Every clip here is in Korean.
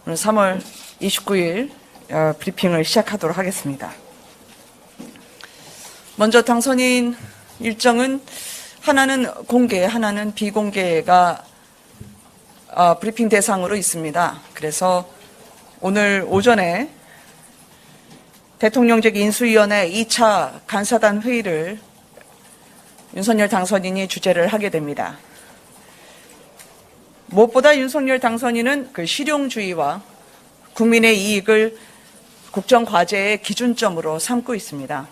오늘 3월 29일 브리핑을 시작하도록 하겠습니다. 먼저 당선인 일정은 하나는 공개, 하나는 비공개가 브리핑 대상으로 있습니다. 그래서 오늘 오전에 대통령직 인수위원회 2차 간사단 회의를 윤석열 당선인이 주재를 하게 됩니다. 무엇보다 윤석열 당선인은 그 실용주의와 국민의 이익을 국정과제의 기준점으로 삼고 있습니다.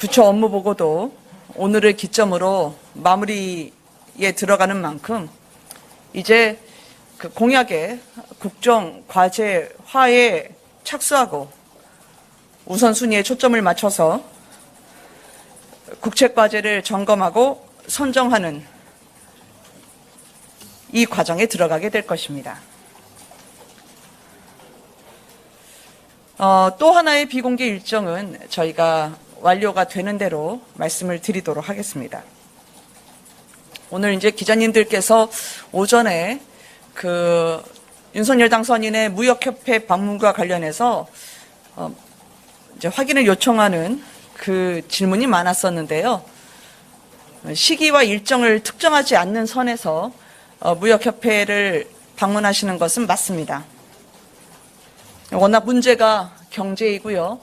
부처 업무 보고도 오늘을 기점으로 마무리에 들어가는 만큼 이제 그 공약의 국정과제화에 착수하고 우선순위에 초점을 맞춰서 국책과제를 점검하고 선정하는 이 과정에 들어가게 될 것입니다. 또 하나의 비공개 일정은 저희가 완료가 되는 대로 말씀을 드리도록 하겠습니다. 오늘 이제 기자님들께서 오전에 그 윤석열 당선인의 무역협회 방문과 관련해서 이제 확인을 요청하는 그 질문이 많았었는데요. 시기와 일정을 특정하지 않는 선에서 무역협회를 방문하시는 것은 맞습니다. 워낙 문제가 경제이고요.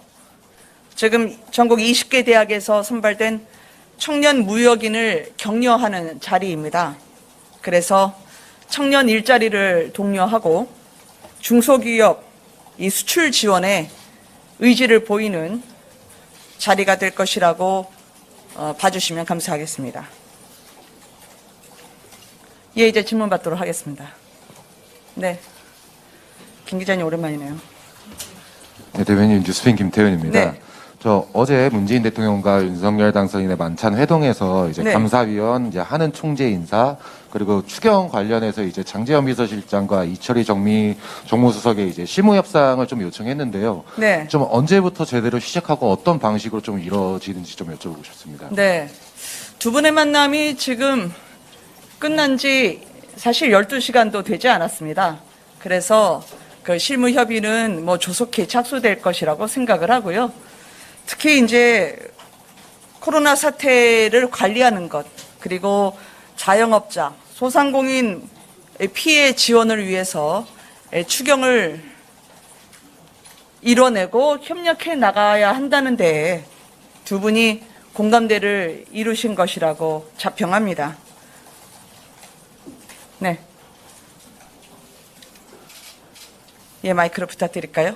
지금 전국 20개 대학에서 선발된 청년 무역인을 격려하는 자리입니다. 그래서 청년 일자리를 독려하고 중소기업 이 수출 지원에 의지를 보이는 자리가 될 것이라고 봐주시면 감사하겠습니다. 예, 이제 질문 받도록 하겠습니다. 네, 김 기자님 오랜만이네요. 네, 대변인 뉴스핀 김태현입니다. 네. 저 어제 문재인 대통령과 윤석열 당선인의 만찬 회동에서 이제 네. 감사위원, 이제 하는 총재 인사, 그리고 추경 관련해서 이제 장제원 비서실장과 이철희 정무수석의 이제 실무 협상을 좀 요청했는데요. 네. 좀 언제부터 제대로 시작하고 어떤 방식으로 좀 이루어지는지 좀 여쭤보고 싶습니다. 네. 두 분의 만남이 지금 끝난 지 사실 12시간도 되지 않았습니다. 그래서 그 실무 협의는 뭐 조속히 착수될 것이라고 생각을 하고요. 특히 이제 코로나 사태를 관리하는 것, 그리고 자영업자, 소상공인 피해 지원을 위해서 추경을 이뤄내고 협력해 나가야 한다는 데에 두 분이 공감대를 이루신 것이라고 자평합니다. 네. 예, 마이크로 부탁드릴까요?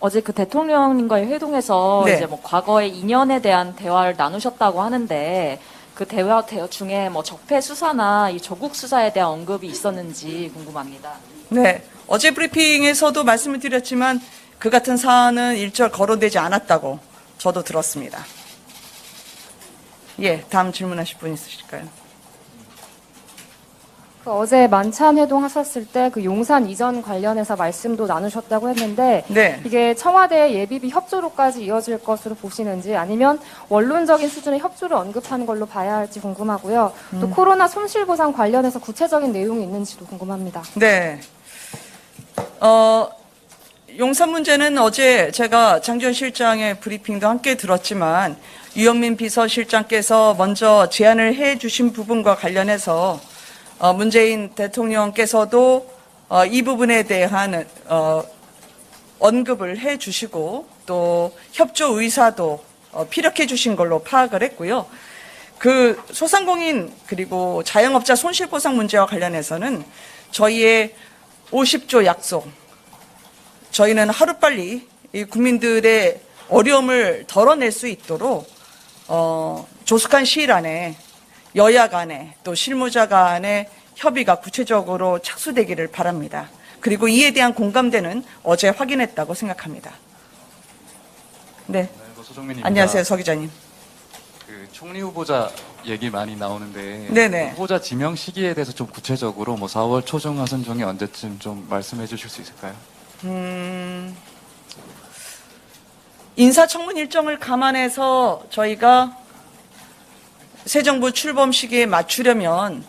어제 그 대통령님과의 회동에서 네. 이제 뭐 과거의 인연에 대한 대화를 나누셨다고 하는데 그 대화 중에 뭐 적폐 수사나 이 조국 수사에 대한 언급이 있었는지 궁금합니다. 네. 어제 브리핑에서도 말씀을 드렸지만 그 같은 사안은 일절 거론되지 않았다고 저도 들었습니다. 예, 다음 질문하실 분 있으실까요? 어제 만찬 회동 하셨을 때 그 용산 이전 관련해서 말씀도 나누셨다고 했는데 네. 이게 청와대 예비비 협조로까지 이어질 것으로 보시는지 아니면 원론적인 수준의 협조를 언급하는 걸로 봐야 할지 궁금하고요. 또 코로나 손실보상 관련해서 구체적인 내용이 있는지도 궁금합니다. 네. 용산 문제는 어제 제가 장지원 실장의 브리핑도 함께 들었지만 유영민 비서실장께서 먼저 제안을 해 주신 부분과 관련해서 문재인 대통령께서도 이 부분에 대한 언급을 해 주시고 또 협조 의사도 피력해 주신 걸로 파악을 했고요. 그 소상공인 그리고 자영업자 손실보상 문제와 관련해서는 저희의 50조 약속, 저희는 하루빨리 이 국민들의 어려움을 덜어낼 수 있도록 조속한 시일 안에 여야 간에 또 실무자 간의 협의가 구체적으로 착수되기를 바랍니다. 그리고 이에 대한 공감대는 어제 확인했다고 생각합니다. 네. 소정민입니다. 안녕하세요, 서 기자님. 그 총리 후보자 얘기 많이 나오는데 네네. 후보자 지명 시기에 대해서 좀 구체적으로 뭐 4월 초중 하순 중에 언제쯤 좀 말씀해 주실 수 있을까요? 인사청문 일정을 감안해서 저희가 새 정부 출범 시기에 맞추려면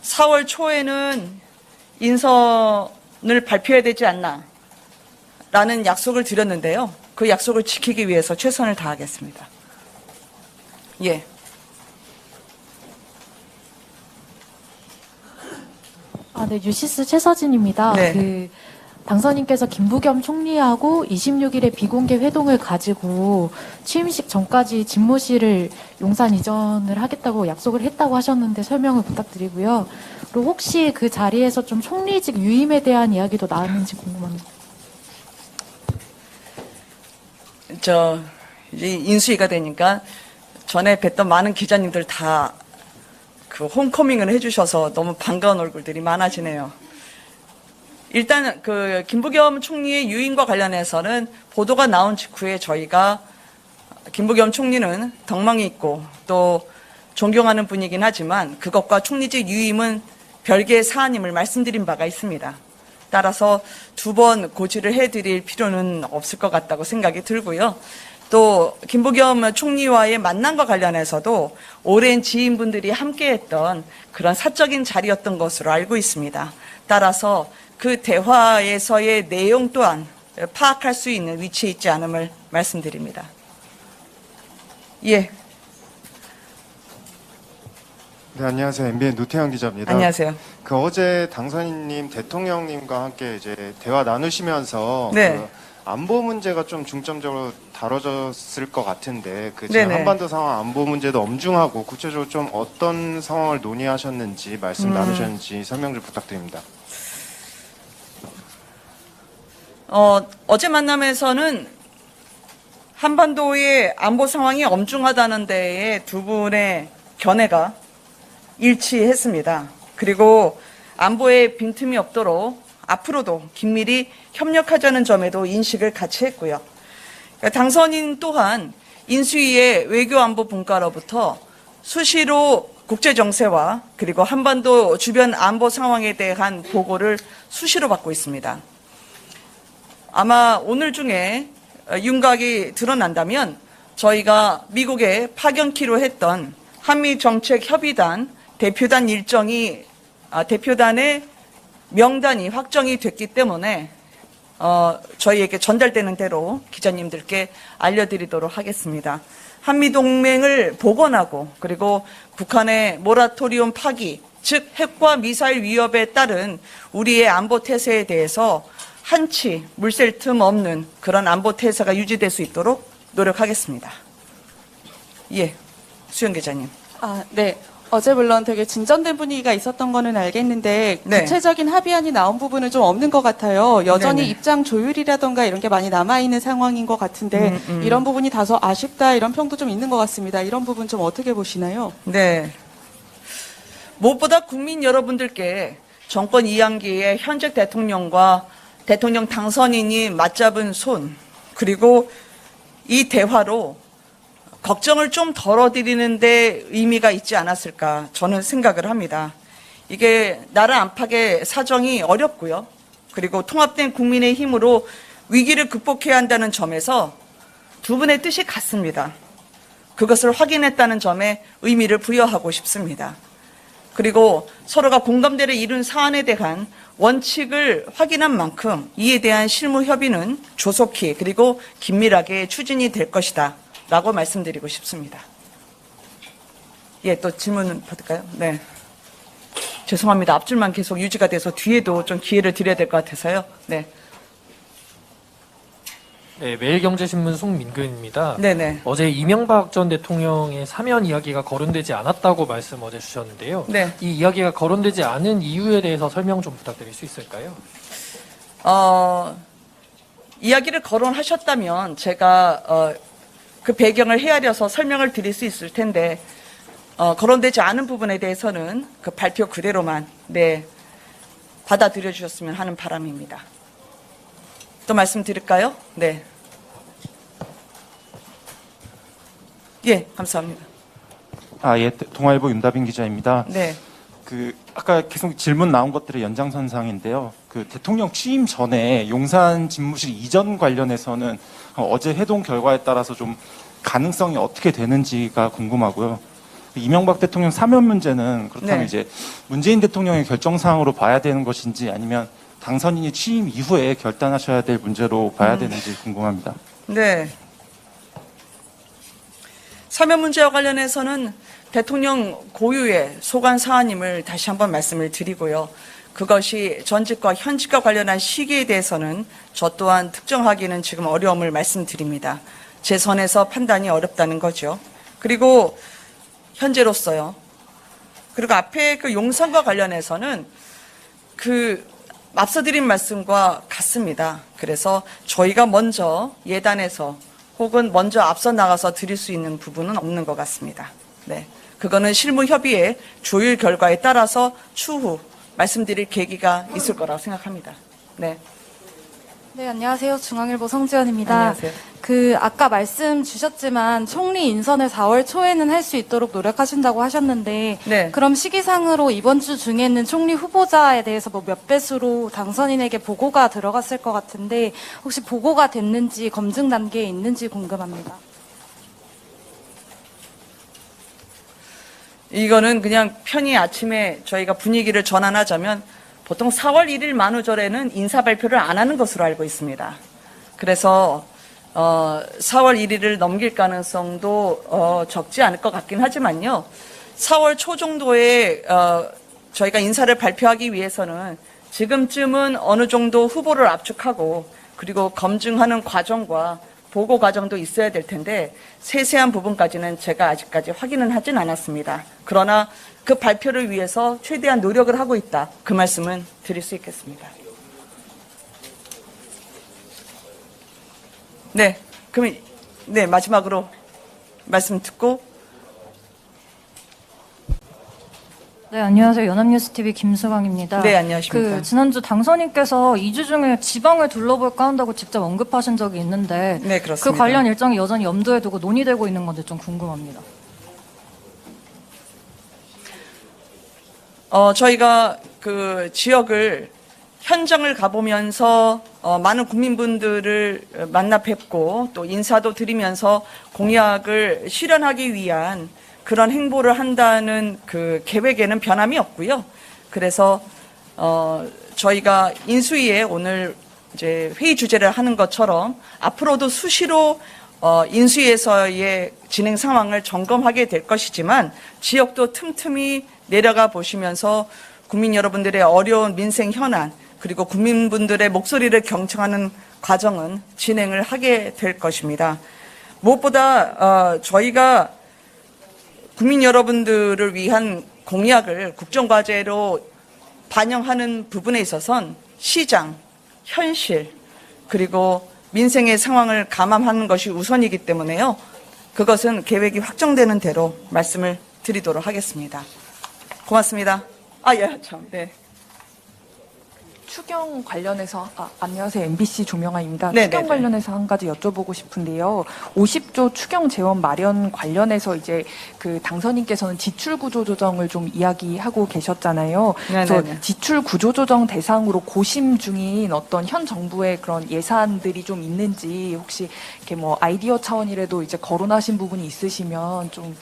4월 초에는 인선을 발표해야 되지 않나 라는 약속을 드렸는데요. 그 약속을 지키기 위해서 최선을 다하겠습니다. 예. 네, 뉴시스 최서진입니다. 네. 당선인께서 김부겸 총리하고 26일에 비공개 회동을 가지고 취임식 전까지 집무실을 용산 이전을 하겠다고 약속을 했다고 하셨는데 설명을 부탁드리고요. 그리고 혹시 그 자리에서 좀 총리직 유임에 대한 이야기도 나왔는지 궁금합니다. 이제 인수위가 되니까 전에 뵀던 많은 기자님들 다 그 홈커밍을 해주셔서 너무 반가운 얼굴들이 많아지네요. 일단 그 김부겸 총리의 유임과 관련해서는 보도가 나온 직후에 저희가 김부겸 총리는 덕망이 있고 또 존경하는 분이긴 하지만 그것과 총리직 유임은 별개의 사안임을 말씀드린 바가 있습니다. 따라서 두 번 고지를 해드릴 필요는 없을 것 같다고 생각이 들고요. 또 김부겸 총리와의 만남과 관련해서도 오랜 지인분들이 함께했던 그런 사적인 자리였던 것으로 알고 있습니다. 따라서 그 대화에서의 내용 또한 파악할 수 있는 위치에 있지 않음을 말씀드립니다. 예. 네, 안녕하세요. MBN 노태현 기자입니다. 안녕하세요. 그 어제 당선인님 대통령님과 함께 이제 대화 나누시면서 네. 그 안보 문제가 좀 중점적으로 다뤄졌을 것 같은데 그 네네. 지금 한반도 상황 안보 문제도 엄중하고 구체적으로 좀 어떤 상황을 논의하셨는지 말씀 나누셨는지 설명 좀 부탁드립니다. 어제 만남에서는 한반도의 안보 상황이 엄중하다는 데에 두 분의 견해가 일치했습니다. 그리고 안보에 빈틈이 없도록 앞으로도 긴밀히 협력하자는 점에도 인식을 같이 했고요. 당선인 또한 인수위의 외교안보 분과로부터 수시로 국제정세와 그리고 한반도 주변 안보 상황에 대한 보고를 수시로 받고 있습니다. 아마 오늘 중에 윤곽이 드러난다면 저희가 미국에 파견키로 했던 한미정책협의단 대표단 일정이 대표단의 명단이 확정이 됐기 때문에 저희에게 전달되는 대로 기자님들께 알려드리도록 하겠습니다. 한미동맹을 복원하고 그리고 북한의 모라토리움 파기, 즉 핵과 미사일 위협에 따른 우리의 안보 태세에 대해서 한치 물샐 틈 없는 그런 안보 태세가 유지될 수 있도록 노력하겠습니다. 예, 수영 기자님. 네. 어제 물론 되게 진전된 분위기가 있었던 거는 알겠는데 네. 구체적인 합의안이 나온 부분은 좀 없는 것 같아요. 여전히 네네. 입장 조율이라던가 이런 게 많이 남아있는 상황인 것 같은데 이런 부분이 다소 아쉽다 이런 평도 좀 있는 것 같습니다. 이런 부분 좀 어떻게 보시나요? 네. 무엇보다 국민 여러분들께 정권 2학기에 현직 대통령과 대통령 당선인이 맞잡은 손, 그리고 이 대화로 걱정을 좀 덜어드리는 데 의미가 있지 않았을까 저는 생각을 합니다. 이게 나라 안팎의 사정이 어렵고요. 그리고 통합된 국민의 힘으로 위기를 극복해야 한다는 점에서 두 분의 뜻이 같습니다. 그것을 확인했다는 점에 의미를 부여하고 싶습니다. 그리고 서로가 공감대를 이룬 사안에 대한 원칙을 확인한 만큼 이에 대한 실무 협의는 조속히 그리고 긴밀하게 추진이 될 것이다 라고 말씀드리고 싶습니다. 예, 또 질문 받을까요? 네. 죄송합니다. 앞줄만 계속 유지가 돼서 뒤에도 좀 기회를 드려야 될 것 같아서요. 네. 네, 매일경제신문 송민근입니다. 네네. 어제 이명박 전 대통령의 사면 이야기가 거론되지 않았다고 말씀 어제 주셨는데요. 네. 이 이야기가 거론되지 않은 이유에 대해서 설명 좀 부탁드릴 수 있을까요? 이야기를 거론하셨다면 제가 그 배경을 헤아려서 설명을 드릴 수 있을 텐데 거론되지 않은 부분에 대해서는 그 발표 그대로만 받아들여 주셨으면 하는 바람입니다. 또 말씀드릴까요? 네. 예, 감사합니다. 예, 동아일보 윤다빈 기자입니다. 네. 아까 계속 질문 나온 것들의 연장선상인데요. 대통령 취임 전에 용산 집무실 이전 관련해서는 어제 회동 결과에 따라서 좀 가능성이 어떻게 되는지가 궁금하고요. 그 이명박 대통령 사면 문제는 그렇다면 네. 이제 문재인 대통령의 결정사항으로 봐야 되는 것인지 아니면 당선인이 취임 이후에 결단하셔야 될 문제로 봐야 되는지 궁금합니다. 네. 사면 문제와 관련해서는 대통령 고유의 소관 사안임을 다시 한번 말씀을 드리고요. 그것이 전직과 현직과 관련한 시기에 대해서는 저 또한 특정하기는 지금 어려움을 말씀드립니다. 제 선에서 판단이 어렵다는 거죠. 그리고 현재로서요. 그리고 앞에 그 용산과 관련해서는 앞서 드린 말씀과 같습니다. 그래서 저희가 먼저 예단해서 혹은 먼저 앞서 나가서 드릴 수 있는 부분은 없는 것 같습니다. 네. 그거는 실무 협의의 조율 결과에 따라서 추후 말씀드릴 계기가 있을 거라고 생각합니다. 네. 네, 안녕하세요. 중앙일보 성지연입니다. 안녕하세요. 아까 말씀 주셨지만 총리 인선을 4월 초에는 할 수 있도록 노력하신다고 하셨는데, 네. 그럼 시기상으로 이번 주 중에는 총리 후보자에 대해서 뭐 몇 배수로 당선인에게 보고가 들어갔을 것 같은데, 혹시 보고가 됐는지 검증 단계에 있는지 궁금합니다. 이거는 그냥 편히 아침에 저희가 분위기를 전환하자면 보통 4월 1일 만우절에는 인사 발표를 안 하는 것으로 알고 있습니다. 그래서 4월 1일을 넘길 가능성도 적지 않을 것 같긴 하지만요. 4월 초 정도에 저희가 인사를 발표하기 위해서는 지금쯤은 어느 정도 후보를 압축하고 그리고 검증하는 과정과 보고 과정도 있어야 될 텐데 세세한 부분까지는 제가 아직까지 확인은 하진 않았습니다. 그러나 그 발표를 위해서 최대한 노력을 하고 있다. 그 말씀은 드릴 수 있겠습니다. 네, 그럼 네 마지막으로 말씀 듣고. 네, 안녕하세요. 연합뉴스TV 김수광입니다. 네, 안녕하십니까. 지난주 당선인께서 2주 중에 지방을 둘러볼까 한다고 직접 언급하신 적이 있는데 네, 그렇습니다. 그 관련 일정이 여전히 염두에 두고 논의되고 있는 건지 좀 궁금합니다. 저희가 그 지역을 현장을 가보면서 많은 국민분들을 만나 뵙고 또 인사도 드리면서 공약을 실현하기 위한 그런 행보를 한다는 그 계획에는 변함이 없고요. 그래서 저희가 인수위에 오늘 이제 회의 주제를 하는 것처럼 앞으로도 수시로 인수위에서의 진행 상황을 점검하게 될 것이지만 지역도 틈틈이 내려가 보시면서 국민 여러분들의 어려운 민생 현안 그리고 국민분들의 목소리를 경청하는 과정은 진행을 하게 될 것입니다. 무엇보다 저희가 국민 여러분들을 위한 공약을 국정과제로 반영하는 부분에 있어서는 시장, 현실, 그리고 민생의 상황을 감안하는 것이 우선이기 때문에요. 그것은 계획이 확정되는 대로 말씀을 드리도록 하겠습니다. 고맙습니다. 네. 추경 관련해서 안녕하세요. MBC 조명아입니다. 네네네. 추경 관련해서 한 가지 여쭤보고 싶은데요. 50조 추경 재원 마련 관련해서 이제 그 당선인께서는 지출 구조 조정을 좀 이야기하고 계셨잖아요. 그래서 네네네. 지출 구조 조정 대상으로 고심 중인 어떤 현 정부의 그런 예산들이 좀 있는지 혹시 이렇게 뭐 아이디어 차원이라도 이제 거론하신 부분이 있으시면 좀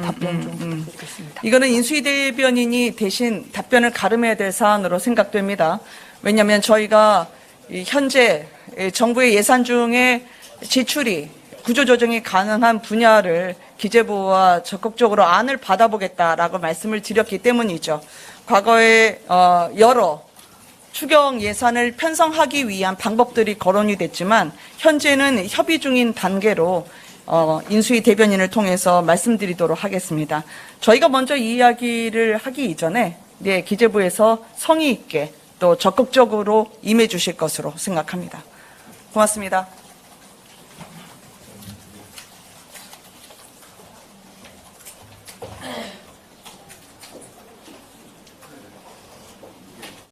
답변 좀 부탁드리겠습니다. 이거는 인수위 대변인이 대신 답변을 가름해야 될 사안으로 생각됩니다. 왜냐하면 저희가 현재 정부의 예산 중에 지출이 구조조정이 가능한 분야를 기재부와 적극적으로 안을 받아보겠다라고 말씀을 드렸기 때문이죠. 과거에 여러 추경 예산을 편성하기 위한 방법들이 거론이 됐지만 현재는 협의 중인 단계로 인수위 대변인을 통해서 말씀드리도록 하겠습니다. 저희가 먼저 이 이야기를 하기 이전에 기재부에서 성의 있게 또 적극적으로 임해 주실 것으로 생각합니다. 고맙습니다.